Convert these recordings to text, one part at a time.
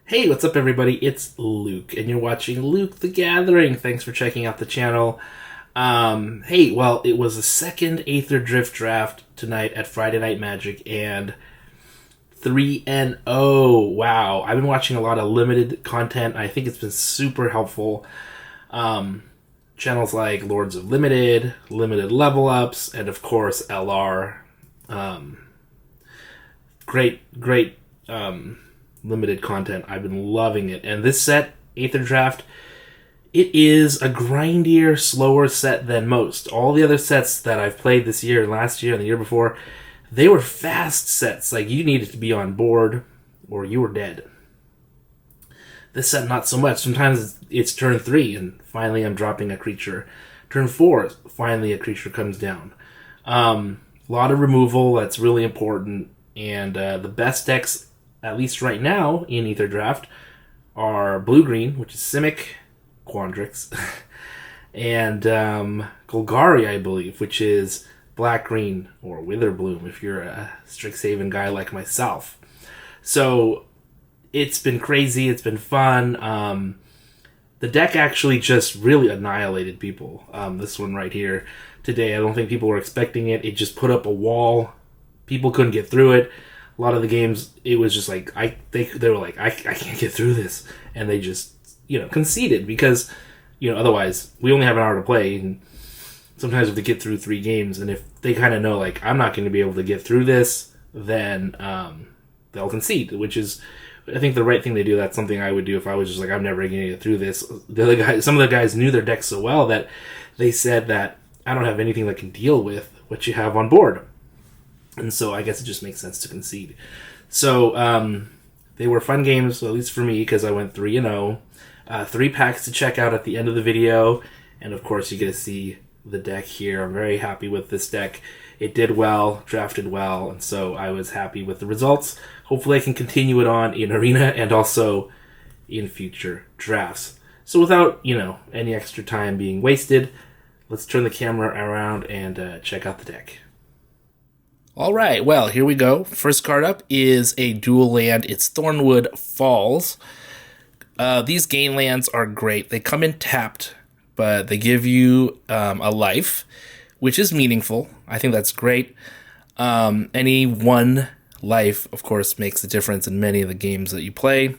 Hey, what's up everybody? It's Luke, and you're watching Luke the Gathering. Thanks for checking out the channel. Hey, well, it was the second Aetherdrift Draft tonight at Friday Night Magic, and 3-0. Wow, I've been watching a lot of limited content. I think it's been super helpful. Channels like Lords of Limited, Limited Level Ups, and of course LR. Great limited content. I've been loving it. And this set, Aetherdrift, it is a grindier, slower set than most. All the other sets that I've played this year, last year, and the year before, they were fast sets. Like, you needed to be on board or you were dead. This set, not so much. Sometimes it's turn 3 and finally I'm dropping a creature. Turn 4, finally a creature comes down. A lot of removal, that's really important. And the best decks, at least right now in Aetherdrift, are blue-green, which is Simic, Quandrix, and Golgari, I believe, which is black-green or Witherbloom if you're a Strixhaven guy like myself. So it's been crazy, it's been fun. The deck actually just really annihilated people. This one right here today, I don't think people were expecting it. It just put up a wall. People couldn't get through it. A lot of the games, it was just like, they were like, I can't get through this. And they just, conceded because, otherwise, we only have an hour to play. And sometimes we have to get through 3 games. And if they kind of know, like, I'm not going to be able to get through this, then they'll concede, which is, I think, the right thing to do. That's something I would do if I was just like, I'm never going to get through this. The other guys, some of the guys knew their deck so well that they said that I don't have anything that can deal with what you have on board. And so I guess it just makes sense to concede. So they were fun games, at least for me, because I went 3-0. 3 packs to check out at the end of the video. And of course you get to see the deck here. I'm very happy with this deck. It did well, drafted well, and so I was happy with the results. Hopefully I can continue it on in Arena and also in future drafts. So without, any extra time being wasted, let's turn the camera around and check out the deck. All right, well, here we go. First card up is a dual land. It's Thornwood Falls. These gain lands are great. They come in tapped, but they give you a life, which is meaningful. I think that's great. Any one life, of course, makes a difference in many of the games that you play.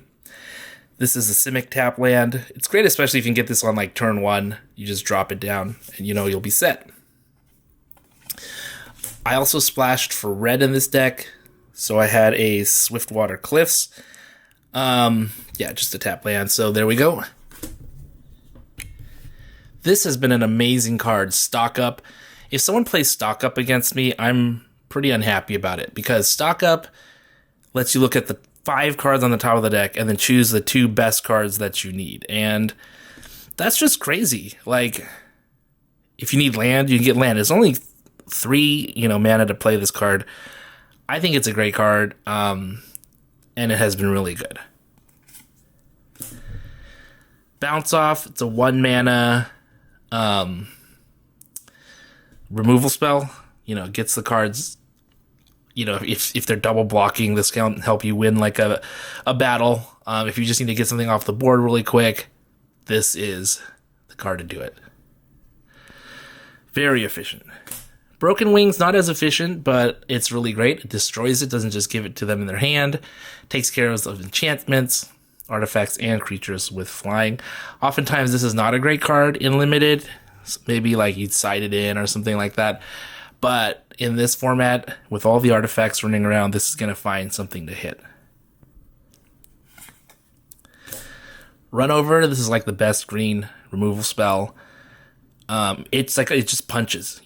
This is a Simic tap land. It's great, especially if you can get this on like turn 1. You just drop it down, and you'll be set. I also splashed for red in this deck, so I had a Swiftwater Cliffs. Just a tap land, so there we go. This has been an amazing card, Stock Up. If someone plays Stock Up against me, I'm pretty unhappy about it, because Stock Up lets you look at the 5 cards on the top of the deck and then choose the 2 best cards that you need, and that's just crazy. Like, if you need land, you can get land. It's only 3, mana to play this card. I think it's a great card, and it has been really good. Bounce Off, it's a 1 mana removal spell. It gets the cards, if they're double blocking, this can help you win like a battle. If you just need to get something off the board really quick, this is the card to do it. Very efficient. Broken Wings, not as efficient, but it's really great. It destroys it, doesn't just give it to them in their hand. Takes care of enchantments, artifacts, and creatures with flying. Oftentimes, this is not a great card in Limited. Maybe like you'd side it in or something like that. But in this format, with all the artifacts running around, this is going to find something to hit. Run Over, this is like the best green removal spell. It's like, it just punches,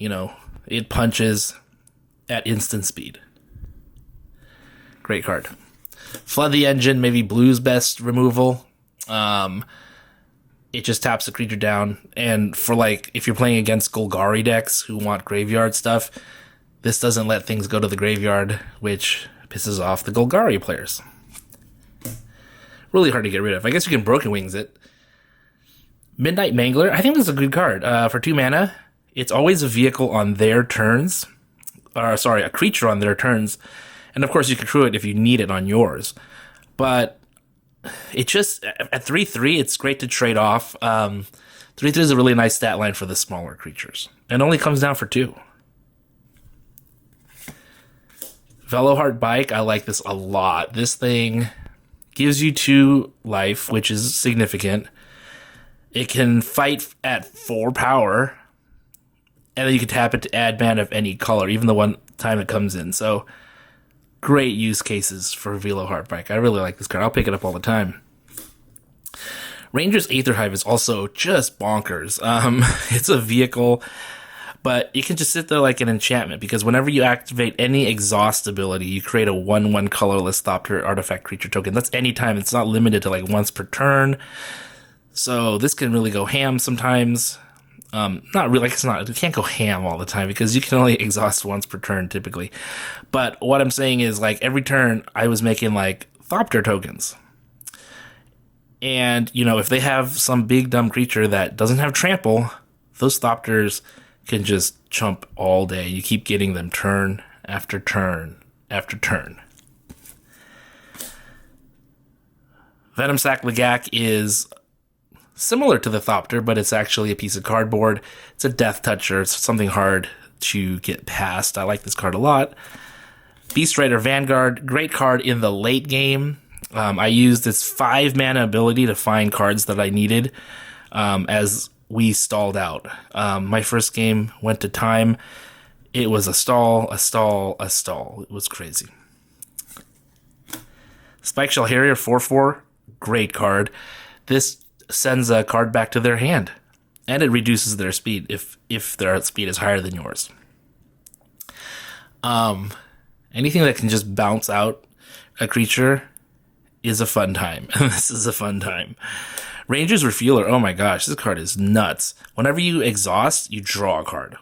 It punches at instant speed. Great card. Flood the Engine, maybe blue's best removal. It just taps the creature down. And for if you're playing against Golgari decks who want graveyard stuff, this doesn't let things go to the graveyard, which pisses off the Golgari players. Really hard to get rid of. I guess you can Broken Wings it. Midnight Mangler, I think this is a good card. For 2 mana, it's always a vehicle on their turns. A creature on their turns. And of course you can crew it if you need it on yours. But it just, at 3/3, it's great to trade off. 3/3 is a really nice stat line for the smaller creatures. And only comes down for 2. Veloheart Bike, I like this a lot. This thing gives you 2 life, which is significant. It can fight at 4 power, and then you can tap it to add mana of any color, even the one time it comes in. So, great use cases for Veloheart Bike. I really like this card. I'll pick it up all the time. Ranger's Aetherhive is also just bonkers. It's a vehicle, but it can just sit there like an enchantment, because whenever you activate any exhaust ability, you create a 1/1 colorless Thopter artifact creature token. That's anytime. It's not limited to like once per turn. So this can really go ham sometimes. Not really, like it can't go ham all the time, because you can only exhaust once per turn typically. But what I'm saying is, like, every turn I was making like Thopter tokens. And, you know, if they have some big dumb creature that doesn't have trample, those Thopters can just chump all day. You keep getting them turn after turn after turn. Venom Sac Lagak is similar to the Thopter, but it's actually a piece of cardboard. It's a death toucher. It's something hard to get past. I like this card a lot. Beast Rider Vanguard, great card in the late game. I used this 5 mana ability to find cards that I needed as we stalled out. My first game went to time. It was a stall, a stall, a stall. It was crazy. Spikeshell Harrier 4/4, great card. This sends a card back to their hand, and it reduces their speed if their speed is higher than yours. Anything that can just bounce out a creature is a fun time. This is a fun time. Ranger's Refueler, oh my gosh, this card is nuts. Whenever you exhaust, you draw a card.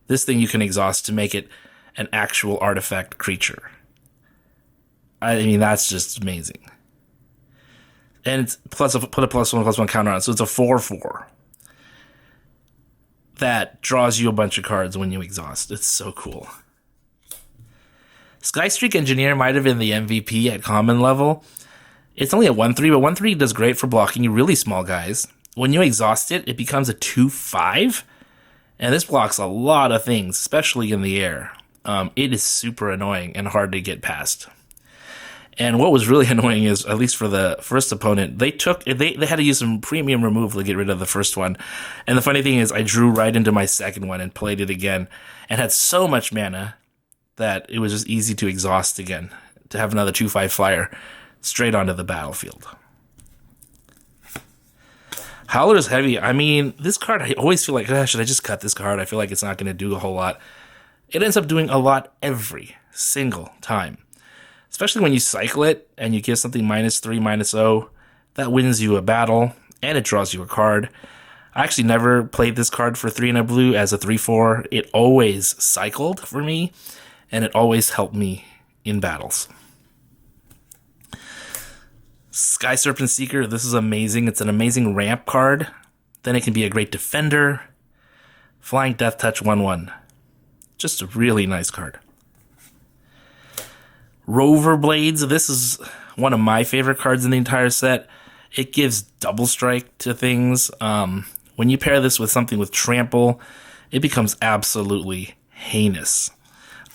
This thing you can exhaust to make it an actual artifact creature. I mean, that's just amazing. And it's put a +1/+1 counter on it, so it's a 4/4 that draws you a bunch of cards when you exhaust. It's so cool. Skystreak Engineer might have been the MVP at common level. It's only a 1/3, but 1/3 does great for blocking you really small guys. When you exhaust it, it becomes a 2/5, and this blocks a lot of things, especially in the air. It is super annoying and hard to get past. And what was really annoying is, at least for the first opponent, they had to use some premium removal to get rid of the first one. And the funny thing is, I drew right into my second one and played it again, and had so much mana that it was just easy to exhaust again, to have another 2/5 flyer straight onto the battlefield. Howler's Heavy, I mean, this card, I always feel like, should I just cut this card? I feel like it's not going to do a whole lot. It ends up doing a lot every single time. Especially when you cycle it and you give something -3, -0, that wins you a battle, and it draws you a card. I actually never played this card for 3 and a blue as a 3/4. It always cycled for me, and it always helped me in battles. Sky Serpent Seeker, this is amazing. It's an amazing ramp card. Then it can be a great defender. Flying Death Touch 1/1. Just a really nice card. Rover Blades, this is one of my favorite cards in the entire set. It gives double strike to things. When you pair this with something with trample, it becomes absolutely heinous.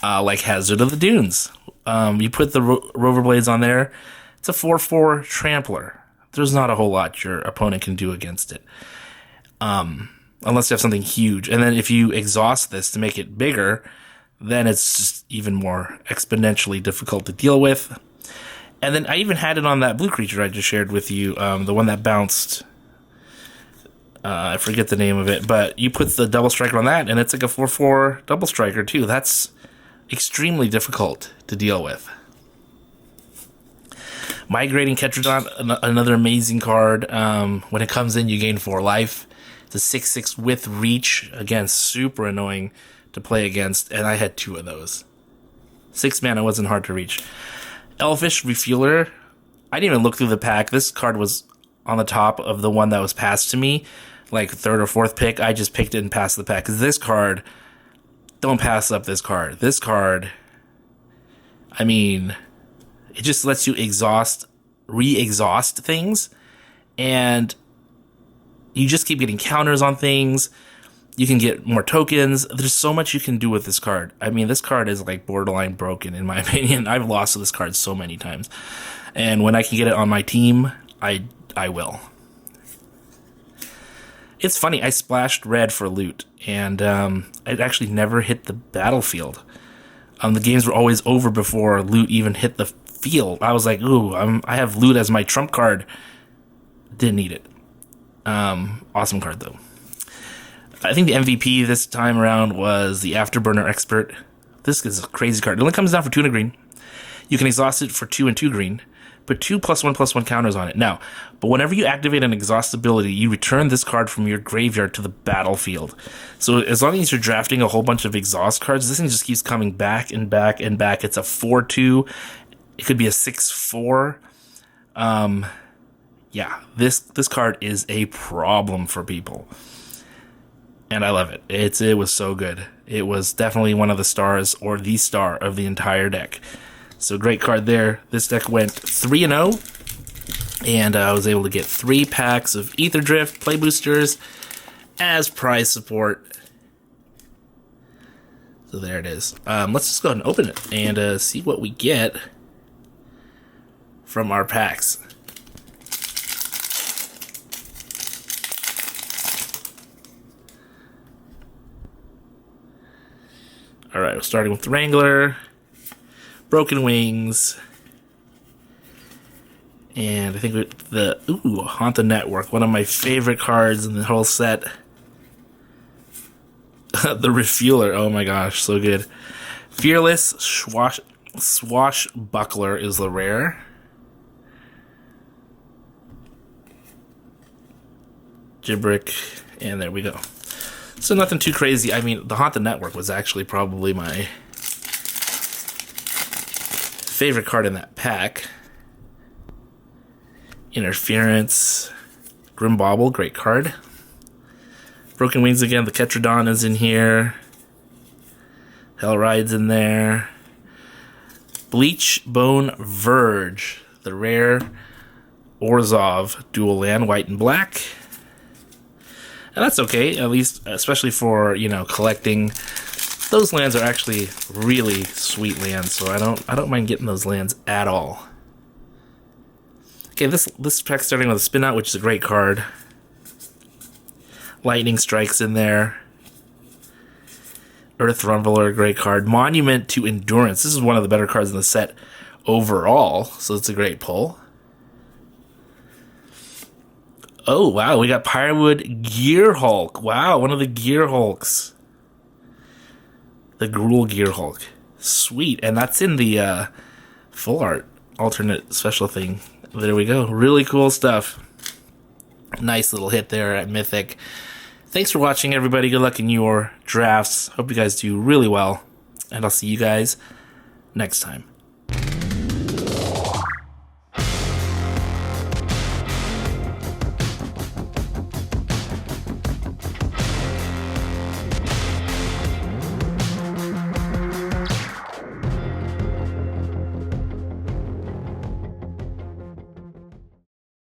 Like Hazard of the Dunes. You put the Rover Blades on there, it's a 4/4 trampler. There's not a whole lot your opponent can do against it. Unless you have something huge. And then if you exhaust this to make it bigger, then it's just even more exponentially difficult to deal with. And then I even had it on that blue creature I just shared with you, the one that bounced. I forget the name of it, but you put the double striker on that, and it's like a 4/4 double striker too. That's extremely difficult to deal with. Migrating Ketrodon, another amazing card. When it comes in, you gain 4 life. It's a 6/6 with reach. Again, super annoying to play against, and I had 2 of those. 6 mana wasn't hard to reach. Elfish Refueler, I didn't even look through the pack. This card was on the top of the one that was passed to me, like 3rd or 4th pick. I just picked it and passed the pack, because this card, don't pass up this card. This card, I mean, it just lets you exhaust re-exhaust things, and you just keep getting counters on things. You can get more tokens. There's so much you can do with this card. I mean, this card is like borderline broken in my opinion. I've lost to this card so many times. And when I can get it on my team, I will. It's funny, I splashed red for loot, and it actually never hit the battlefield. The games were always over before loot even hit the field. I was like, ooh, I have loot as my trump card. Didn't need it. Awesome card, though. I think the MVP this time around was the Afterburner Expert. This is a crazy card. It only comes down for 2 and a green. You can exhaust it for 2 and 2 green. Put 2 +1/+1 counters on it. Now, but whenever you activate an exhaust ability, you return this card from your graveyard to the battlefield. So as long as you're drafting a whole bunch of exhaust cards, this thing just keeps coming back and back and back. It's a 4/2. It could be a 6/4. Yeah, this card is a problem for people. And I love it. It was so good. It was definitely one of the stars, or the star of the entire deck. So great card there. This deck went 3-0, and I was able to get 3 packs of Aetherdrift play boosters as prize support. So there it is. Let's just go ahead and open it and see what we get from our packs. Alright, we're starting with the Wrangler, Broken Wings, and I think Haunt the Network, one of my favorite cards in the whole set. The Refueler, oh my gosh, so good. Fearless Swashbuckler is the rare. Gibrick, and there we go. So nothing too crazy. I mean, the Haunt the Network was actually probably my favorite card in that pack. Interference. Grimbauble, great card. Broken Wings again. The Ketradon is in here. Hellride's in there. Bleach Bone Verge, the rare Orzhov dual land, white and black. And that's okay, at least, especially for, collecting. Those lands are actually really sweet lands, so I don't mind getting those lands at all. Okay, this pack's starting with a Spin Out, which is a great card. Lightning Strike's in there. Earth Rumbler, great card. Monument to Endurance. This is one of the better cards in the set overall, so it's a great pull. Oh, wow, we got Pyrowood Gear Hulk. Wow, one of the Gear Hulks. The Gruul Gear Hulk. Sweet, and that's in the full art alternate special thing. There we go. Really cool stuff. Nice little hit there at Mythic. Thanks for watching, everybody. Good luck in your drafts. Hope you guys do really well, and I'll see you guys next time.